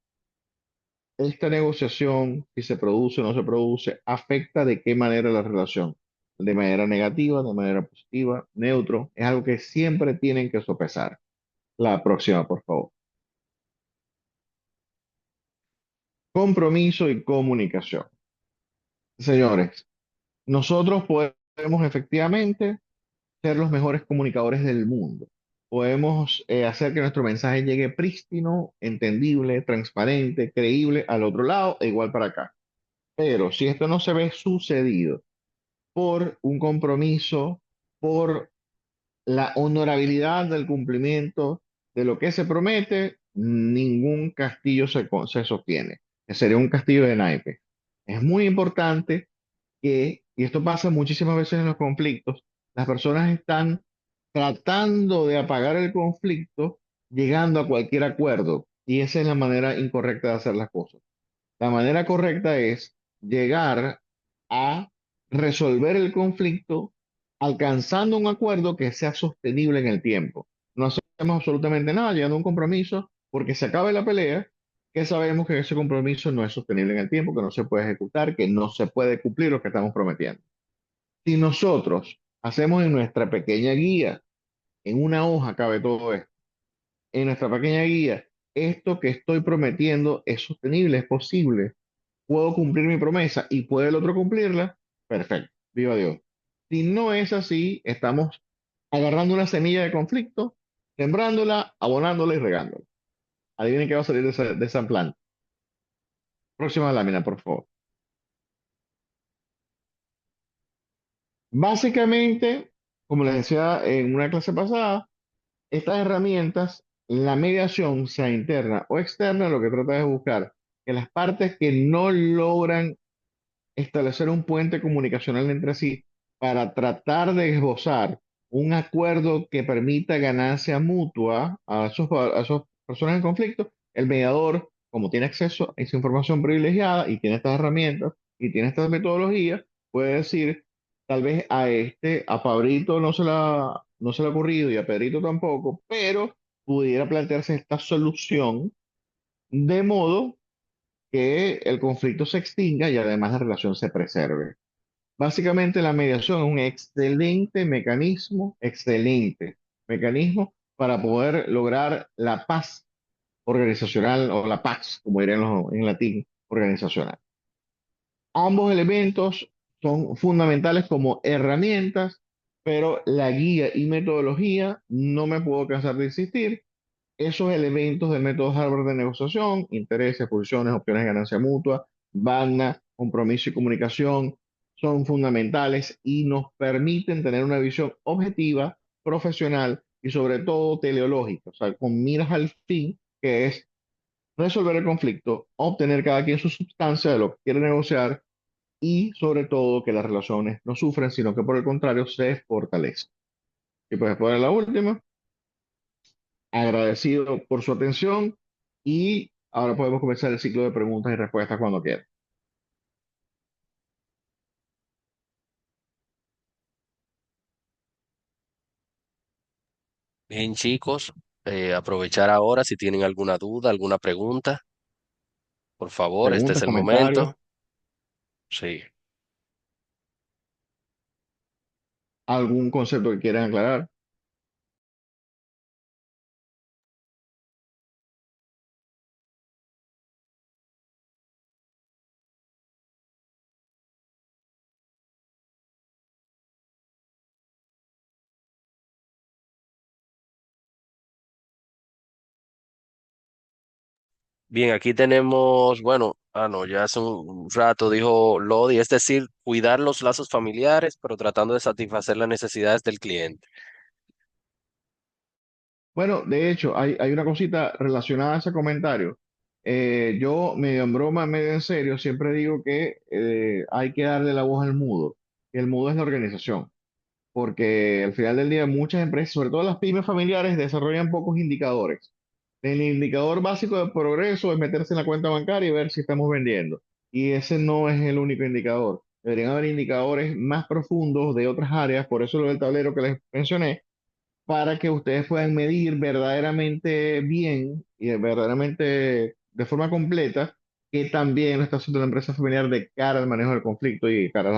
esta negociación, si se produce o no se produce, afecta de qué manera la relación. De manera negativa, de manera positiva, neutro. Es algo que siempre tienen que sopesar. La próxima, por favor. Compromiso y comunicación. Señores, nosotros podemos efectivamente ser los mejores comunicadores del mundo. Podemos hacer que nuestro mensaje llegue prístino, entendible, transparente, creíble al otro lado e igual para acá. Pero si esto no se ve sucedido por un compromiso, por la honorabilidad del cumplimiento de lo que se promete, ningún castillo se sostiene. Sería un castillo de naipes. Es muy importante y esto pasa muchísimas veces en los conflictos, las personas están tratando de apagar el conflicto, llegando a cualquier acuerdo, y esa es la manera incorrecta de hacer las cosas. La manera correcta es llegar a resolver el conflicto alcanzando un acuerdo que sea sostenible en el tiempo. No hacemos absolutamente nada, llegando a un compromiso porque se acabe la pelea, que sabemos que ese compromiso no es sostenible en el tiempo, que no se puede ejecutar, que no se puede cumplir lo que estamos prometiendo. Si nosotros hacemos en nuestra pequeña guía, en una hoja cabe todo esto, en nuestra pequeña guía, esto que estoy prometiendo es sostenible, es posible, puedo cumplir mi promesa y puede el otro cumplirla, perfecto, viva Dios. Si no es así, estamos agarrando una semilla de conflicto, sembrándola, abonándola y regándola. Adivinen qué va a salir de esa planta. Próxima lámina, por favor. Básicamente, como les decía en una clase pasada, estas herramientas, la mediación, sea interna o externa, lo que trata es buscar que las partes que no logran establecer un puente comunicacional entre sí para tratar de esbozar un acuerdo que permita ganancia mutua a esas personas en conflicto, el mediador, como tiene acceso a esa información privilegiada y tiene estas herramientas y tiene estas metodologías, puede decir, tal vez a Pabrito no se le ha ocurrido y a Pedrito tampoco, pero pudiera plantearse esta solución de modo que el conflicto se extinga y además la relación se preserve. Básicamente la mediación es un excelente mecanismo para poder lograr la paz organizacional o la paz, como dirían en latín, organizacional. Ambos elementos son fundamentales como herramientas, pero la guía y metodología, no me puedo cansar de insistir, esos elementos del método Harvard de negociación, intereses, posiciones, opciones de ganancia mutua, banda, compromiso y comunicación, son fundamentales y nos permiten tener una visión objetiva, profesional y sobre todo teleológica, o sea, con miras al fin, que es resolver el conflicto, obtener cada quien su sustancia de lo que quiere negociar y sobre todo que las relaciones no sufren, sino que por el contrario se fortalecen. Y pues después de la última. Agradecido por su atención y ahora podemos comenzar el ciclo de preguntas y respuestas cuando quiera. Bien, chicos, aprovechar ahora si tienen alguna duda, alguna pregunta, por favor, este es Preguntas, el comentarios, momento. Sí. algún concepto que quieran aclarar. Bien, aquí tenemos, bueno, no, ya hace un rato dijo Lodi, es decir, cuidar los lazos familiares, pero tratando de satisfacer las necesidades del cliente. Bueno, de hecho, hay una cosita relacionada a ese comentario. Yo, medio en broma, medio en serio, siempre digo que hay que darle la voz al mudo. Y el mudo es la organización. Porque al final del día muchas empresas, sobre todo las pymes familiares, desarrollan pocos indicadores. El indicador básico de progreso es meterse en la cuenta bancaria y ver si estamos vendiendo. Y ese no es el único indicador. Deberían haber indicadores más profundos de otras áreas, por eso lo del tablero que les mencioné, para que ustedes puedan medir verdaderamente bien y verdaderamente de forma completa qué también lo está haciendo la empresa familiar de cara al manejo del conflicto y de cara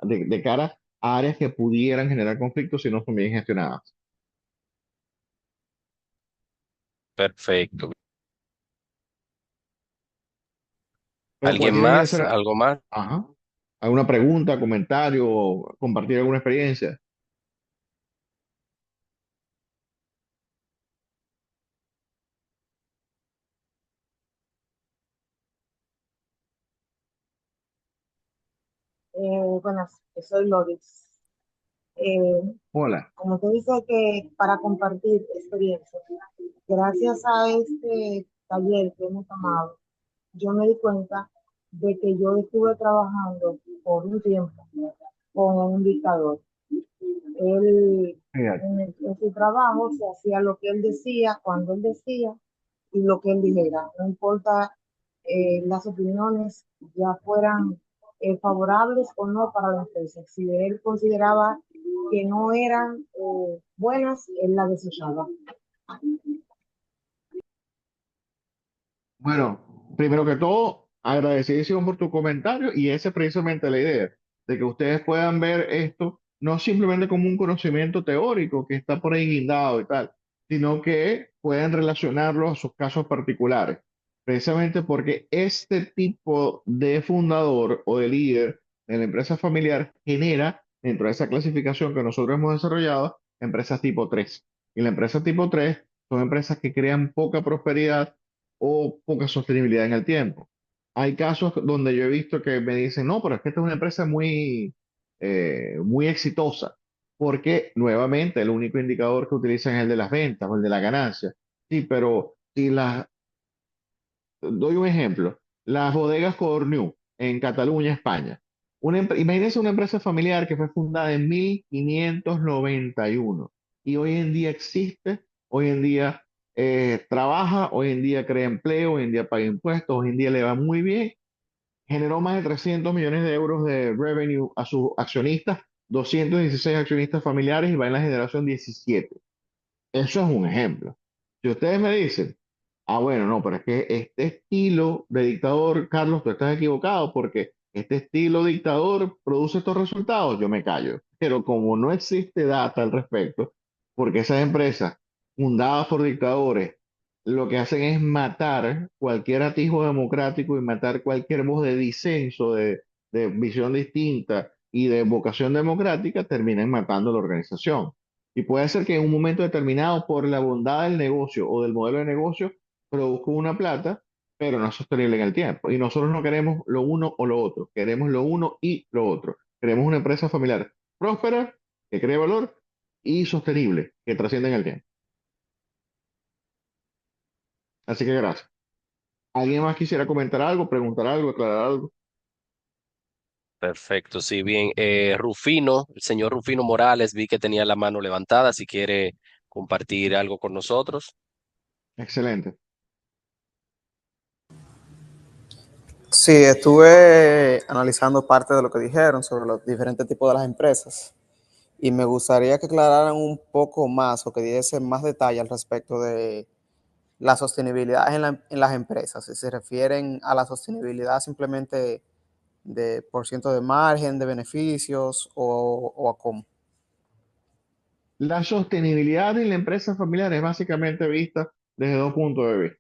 de cara a áreas que pudieran generar conflictos si no son bien gestionadas. Perfecto. Pero ¿Alguien cualquiera quiere más? hacer, ¿Algo más? ajá, alguna pregunta, comentario, compartir alguna experiencia. Buenas, soy Loris. Eh, Hola. Como te dice que para compartir experiencias, gracias a este taller que hemos tomado, yo me di cuenta de que yo estuve trabajando por un tiempo con un dictador. Él, Fíjate. en su trabajo se hacía lo que él decía, cuando él decía y lo que él dijera. No importa las opiniones ya fueran favorables o no para la empresa. Si él consideraba que no eran buenas, él las desechaba. Bueno, primero que todo, agradecidísimo por tu comentario y esa es precisamente la idea, de que ustedes puedan ver esto no simplemente como un conocimiento teórico que está por ahí guindado y tal, sino que puedan relacionarlo a sus casos particulares, precisamente porque este tipo de fundador o de líder de la empresa familiar genera, dentro de esa clasificación que nosotros hemos desarrollado, empresas tipo 3. Y la empresa tipo 3 son empresas que crean poca prosperidad o poca sostenibilidad en el tiempo. Hay casos donde yo he visto que me dicen, no, pero es que esta es una empresa muy exitosa, porque nuevamente el único indicador que utilizan es el de las ventas o el de la ganancia. Sí, pero si las, doy un ejemplo, las bodegas Cornu en Cataluña, España. Imagínense una empresa familiar que fue fundada en 1591 y hoy en día existe, hoy en día trabaja, hoy en día crea empleo, hoy en día paga impuestos, hoy en día le va muy bien, generó más de 300 millones de euros de revenue a sus accionistas, 216 accionistas familiares y va en la generación 17. Eso es un ejemplo. Si ustedes me dicen, ah, bueno, no, pero es que este estilo de dictador, Carlos, tú estás equivocado porque este estilo dictador produce estos resultados, yo me callo. Pero como no existe data al respecto, porque esas empresas fundadas por dictadores lo que hacen es matar cualquier atisbo democrático y matar cualquier voz de disenso, de visión distinta y de vocación democrática, terminan matando la organización. Y puede ser que en un momento determinado, por la bondad del negocio o del modelo de negocio, produzca una plata, pero no es sostenible en el tiempo. Y nosotros no queremos lo uno o lo otro, queremos lo uno y lo otro. Queremos una empresa familiar próspera, que cree valor y sostenible, que trascienda en el tiempo. Así que gracias. ¿Alguien más quisiera comentar algo, preguntar algo, aclarar algo? Perfecto, sí, bien. Rufino, el señor Rufino Morales, vi que tenía la mano levantada, si quiere compartir algo con nosotros. Excelente. Sí, estuve analizando parte de lo que dijeron sobre los diferentes tipos de las empresas y me gustaría que aclararan un poco más o que diesen más detalle al respecto de la sostenibilidad en las empresas. Si se refieren a la sostenibilidad simplemente de por ciento de margen, de beneficios o a cómo. La sostenibilidad en la empresa familiar es básicamente vista desde dos puntos de vista.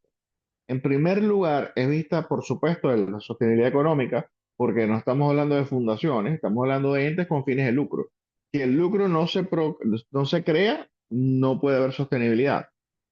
En primer lugar, es vista, por supuesto, de la sostenibilidad económica, porque no estamos hablando de fundaciones, estamos hablando de entes con fines de lucro. Si el lucro no se crea, no puede haber sostenibilidad,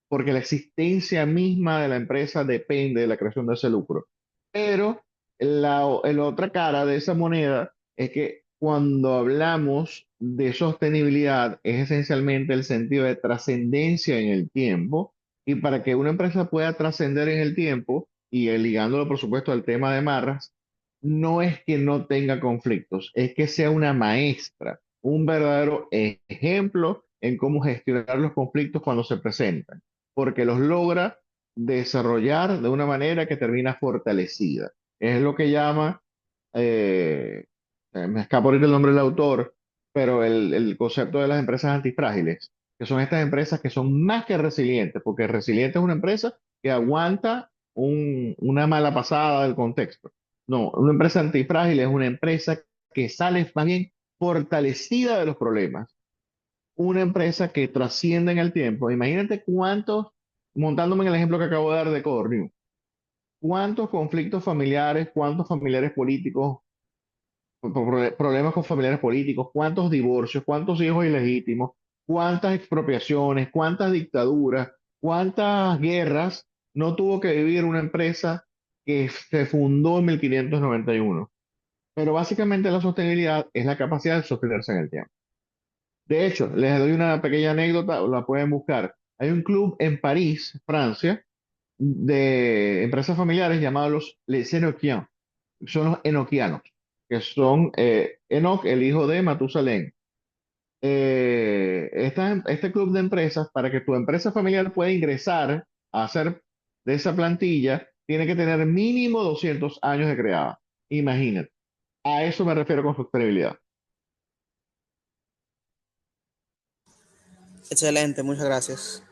porque la existencia misma de la empresa depende de la creación de ese lucro. Pero la otra cara de esa moneda es que cuando hablamos de sostenibilidad, es esencialmente el sentido de trascendencia en el tiempo y para que una empresa pueda trascender en el tiempo, y ligándolo por supuesto al tema de Marras, no es que no tenga conflictos, es que sea una maestra, un verdadero ejemplo en cómo gestionar los conflictos cuando se presentan, porque los logra desarrollar de una manera que termina fortalecida. Es lo que llama, eh, me escapa ahorita el nombre del autor, pero el concepto de las empresas antifrágiles, que son estas empresas que son más que resilientes, porque resiliente es una empresa que aguanta una mala pasada del contexto. No, una empresa antifrágil es una empresa que sale más bien fortalecida de los problemas, una empresa que trasciende en el tiempo. Imagínate cuántos, montándome en el ejemplo que acabo de dar de Corneo, cuántos conflictos familiares, cuántos familiares políticos, problemas con familiares políticos, cuántos divorcios, cuántos hijos ilegítimos, cuántas expropiaciones, cuántas dictaduras, cuántas guerras no tuvo que vivir una empresa que se fundó en 1591. Pero básicamente la sostenibilidad es la capacidad de sostenerse en el tiempo. De hecho, les doy una pequeña anécdota, la pueden buscar. Hay un club en París, Francia, de empresas familiares llamados los Les Enochiens, son los enoquianos, que son Enoch, el hijo de Matusalén. Este club de empresas, para que tu empresa familiar pueda ingresar a hacer de esa plantilla, tiene que tener mínimo 200 años de creada. Imagínate. A eso me refiero con sostenibilidad. Excelente, muchas gracias.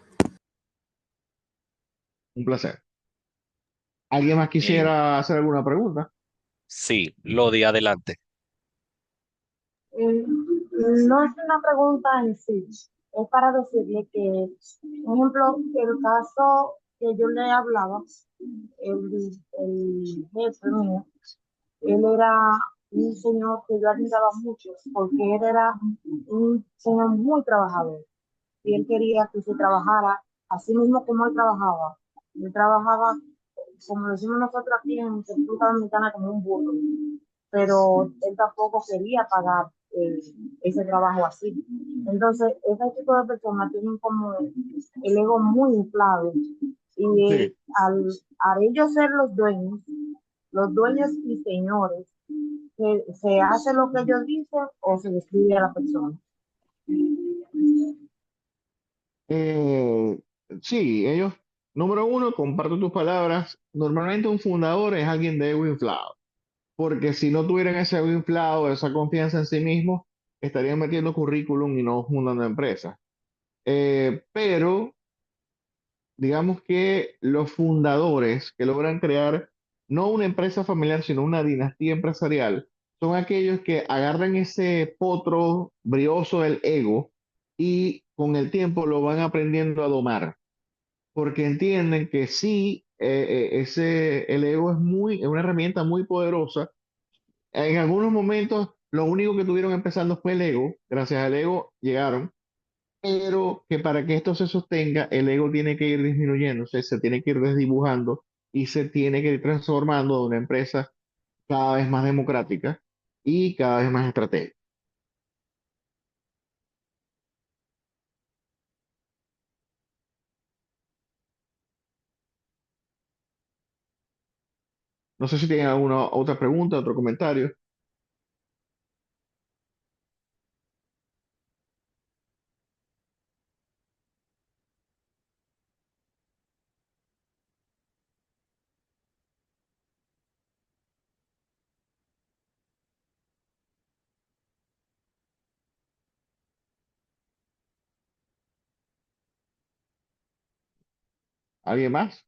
Un placer. ¿Alguien más Eh, quisiera hacer alguna pregunta? sí, Lodi, adelante. No es una pregunta en sí, es para decirle que, por ejemplo, el caso que yo le hablaba, el jefe mío, él era un señor que yo admiraba mucho, porque él era un señor muy trabajador y él quería que se trabajara así mismo como él trabajaba. Él trabajaba, como decimos nosotros aquí en República Dominicana, como un burro, pero él tampoco quería pagar ese trabajo así. Entonces, ese tipo de personas tienen como el ego muy inflado y Sí. al ellos ser los dueños y señores, se hace lo que ellos dicen o se despide a la persona. Eh, sí, ellos, número uno, comparto tus palabras. Normalmente un fundador es alguien de ego inflado, porque si no tuvieran ese ego inflado, esa confianza en sí mismos, estarían metiendo currículum y no fundando empresas. Pero digamos que los fundadores que logran crear no una empresa familiar, sino una dinastía empresarial, son aquellos que agarran ese potro brioso del ego y con el tiempo lo van aprendiendo a domar, porque entienden que sí, el ego es una herramienta muy poderosa. En algunos momentos, lo único que tuvieron empezando fue el ego. Gracias al ego llegaron, pero que para que esto se sostenga, el ego tiene que ir disminuyéndose, se tiene que ir desdibujando y se tiene que ir transformando de una empresa cada vez más democrática y cada vez más estratégica. No sé si tienen alguna otra pregunta, otro comentario. ¿Alguien más?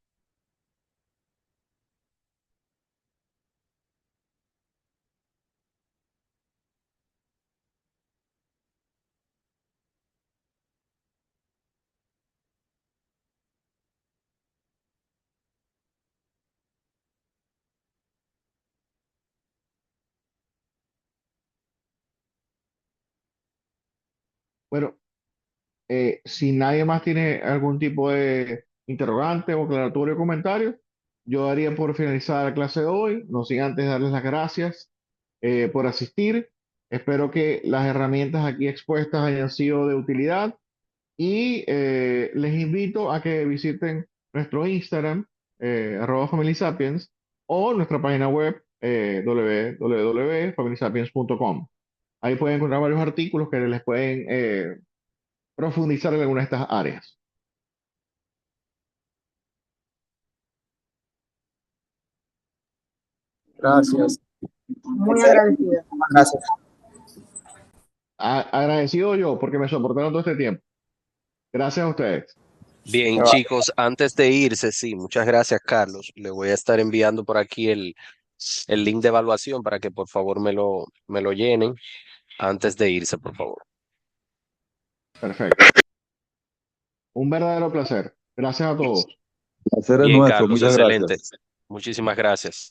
Bueno, si nadie más tiene algún tipo de interrogante o aclaratorio o comentario, yo daría por finalizar la clase de hoy, no sin antes darles las gracias por asistir. Espero que las herramientas aquí expuestas hayan sido de utilidad y les invito a que visiten nuestro Instagram, @FamilySapiens, o nuestra página web, www.familysapiens.com. Ahí pueden encontrar varios artículos que les pueden profundizar en alguna de estas áreas. Gracias. Muy Excelente. agradecida. Gracias. Agradecido yo porque me soportaron todo este tiempo. Gracias a ustedes. Bien, Me va. chicos, antes de irse, sí, muchas gracias, Carlos. Le voy a estar enviando por aquí el link de evaluación para que por favor me lo llenen antes de irse, por favor. Perfecto. Un verdadero placer. Gracias a todos. El placer es Bien, nuestro. Carlos, Muchas excelente. gracias. Muchísimas gracias.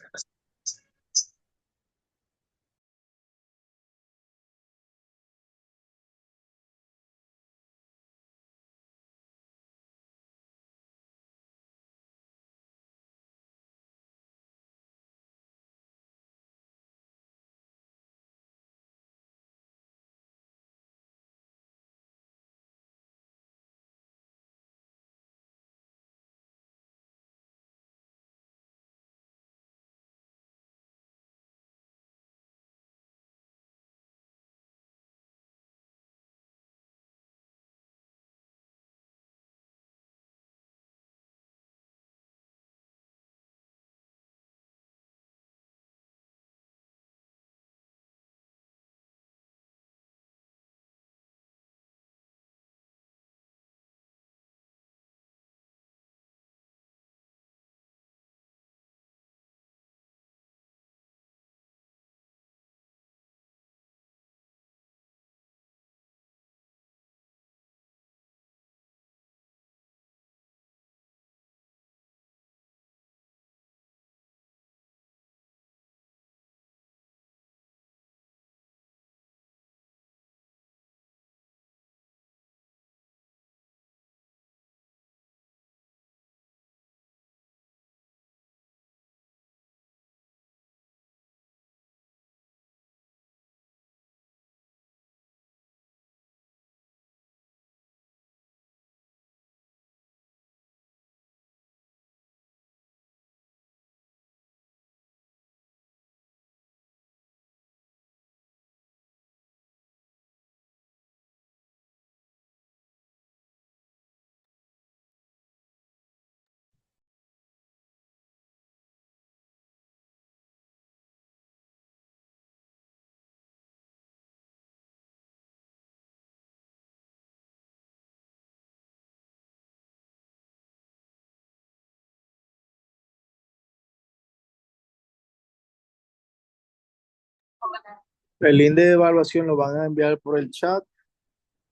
El link de evaluación lo van a enviar por el chat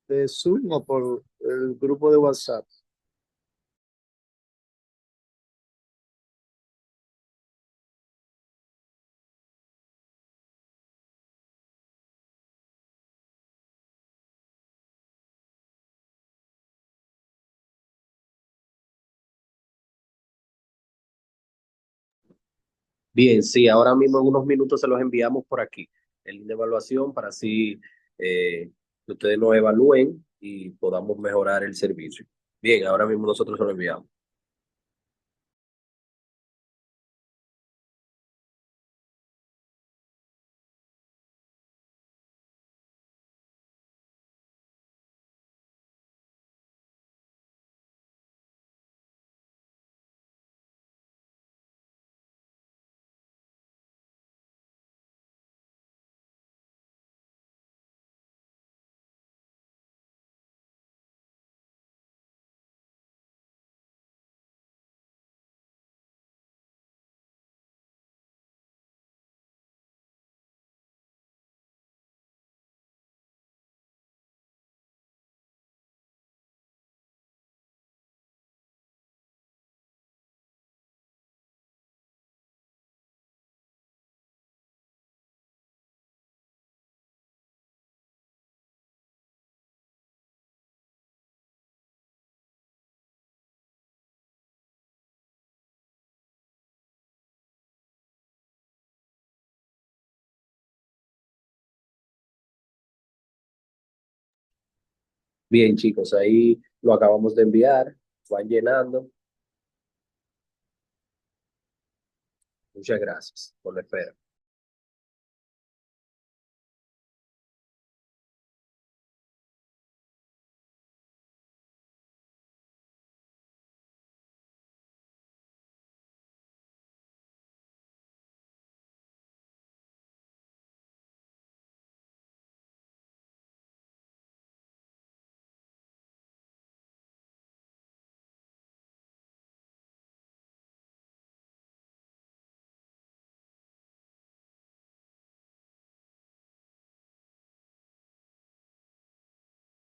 de Zoom o por el grupo de WhatsApp. Bien, sí, ahora mismo en unos minutos se los enviamos por aquí, el link de evaluación para así que ustedes nos evalúen y podamos mejorar el servicio. Bien, ahora mismo nosotros se lo enviamos. Bien, chicos, ahí lo acabamos de enviar, van llenando. Muchas gracias por la espera.